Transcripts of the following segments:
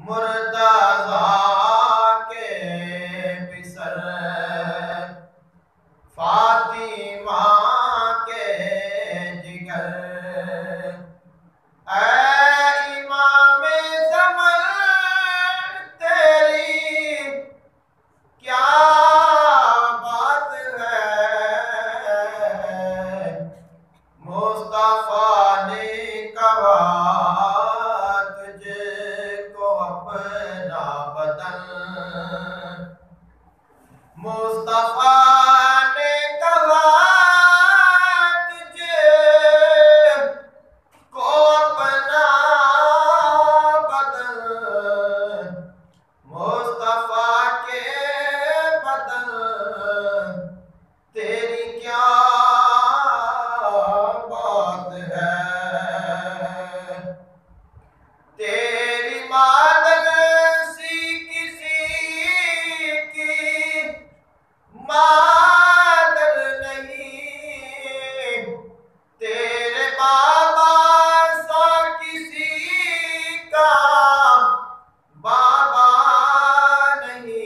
मुर्तज़ा के पिसर फातिमा के जिगर, ऐ इमामे ज़मन तेरी क्या बात है। मुस्तफा ने कहा तुझको अपना बदन, मुस्तफा ने कहा तुझे को अपना बदन, मुस्तफा के बदन तेरी क्या बात है। तेरी मादग सी किसी की मादग नहीं, तेरे बाबा सा किसी का बाबा नहीं।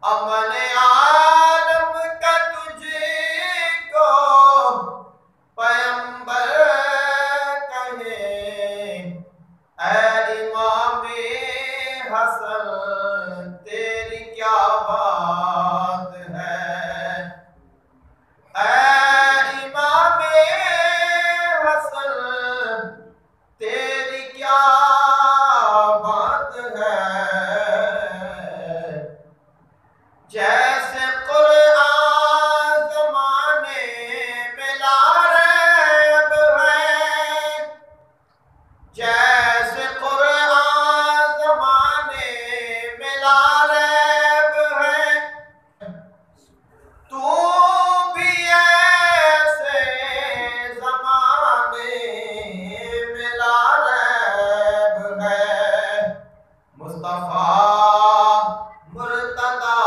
अमन आलम का तुझको पैगंबर कहे, ऐ इमामे हसन तेरी क्या बात है। ऐ इमामे हसन तेरी क्या बात है। जैसे कुरआन ज़माने में लारैब है, जैसे कुरआन ज़माने में लारैब है, तू भी ऐसे ज़माने में लारैब है। मुस्तफा मुर्तज़ा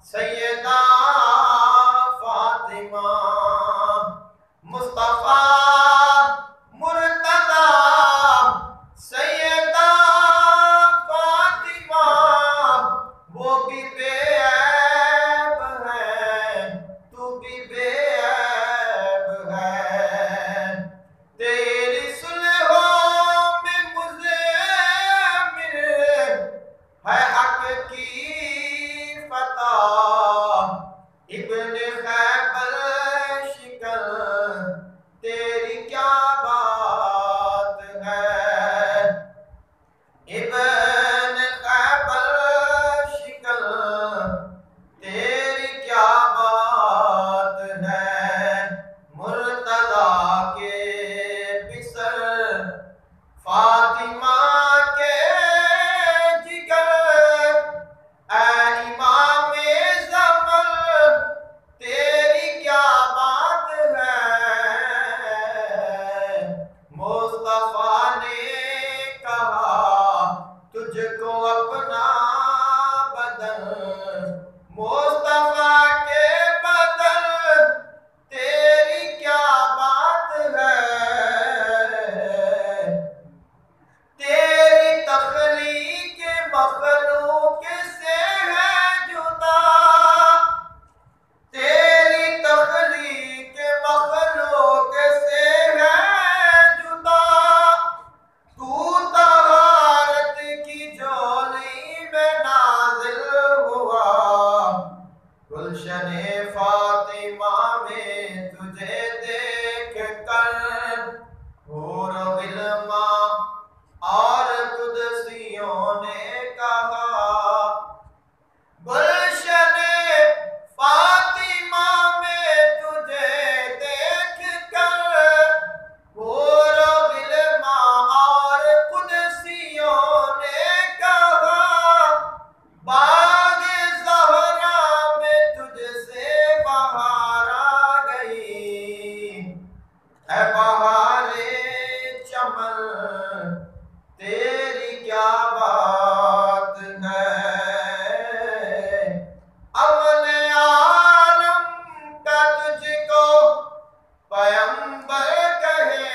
सैयदा फातिमा, मुस्तफा मुर्तज़ा सैयदा फातिमा, वो भी बेऐब है, तू भी बेऐब है। तेरी सुलहों में मुज़म्मिल है हक की फता, इब्ने खैबर शिकन तेरी क्या बात है। इब्ने खैबर शिकन तेरी क्या बात है। मुर्तज़ा के पिसर फातिमा के जिगर, ऐ इमामे ज़मन तेरी क्या बात है। मुस्तफा ने कहा तुझको अपना बदन, मुस्तफा के बदन तेरी क्या बात है। तेरी तख्लीक मखलूक से है जुदा, तेरी तख्लीक मखलूक से है जुदा। तू तहारत की झोली में नाज़िल हुआ, गुलशने फातिमा में तुझे देख कर हूर गिलमा और कुदसियों ने कहा। गुलशने फातिमा में तुझे देख कर हूर गिलमा और कुदसियों ने कहा, बाग़ ज़हरा में तुझसे बहार आ गई, है बहारे चमन तेरी क्या बात है। अमन आलम का तुझको पैगंबर कहे,